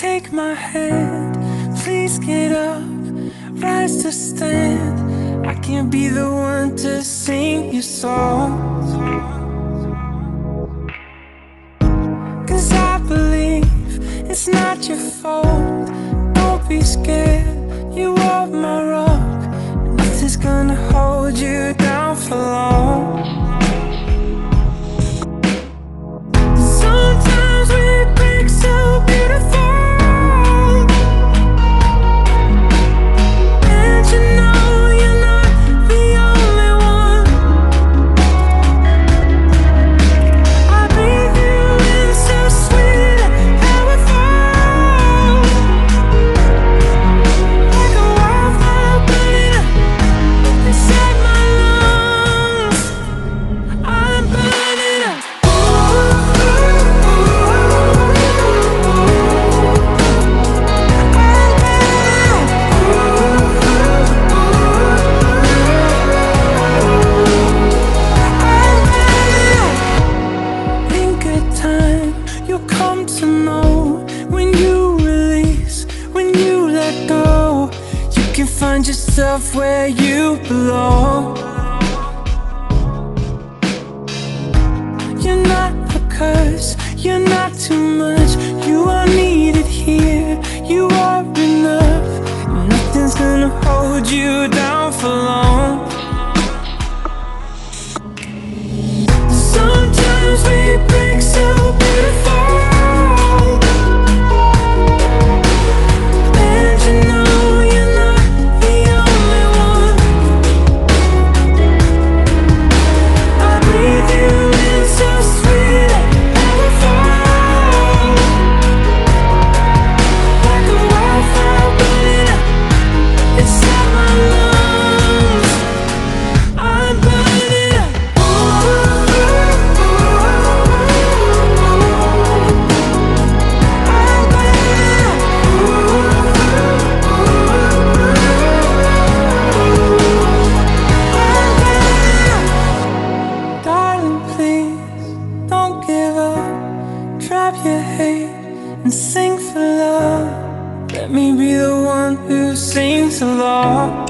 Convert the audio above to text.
take my hand, please get up, rise to stand. I can't be the one to sing your songs, 'cause I believe it's not your fault. Don't be scared, you are my rock. Nothing's gonna hold you down for long. Sometimes we break so beautiful, and you know you're not the only one. I breathe you in so sweet and powerful, like a wildfire burning inside my lungs. I'm burning up. In good time, you'll come to know when you release, when you let go, you can find yourself where you belong. You're not a curse, you're not too much. You are needed here, you are enough. Nothing's gonna hold you down for long. Sometimes we break so beautiful, and you know you're not the only one. I breathe you in so sweet and powerful, like a wildfire burning up inside my lungs. I'm burning up. Darling, please don't give up. Drop your hate and sing for love. Let me be the one who sings along.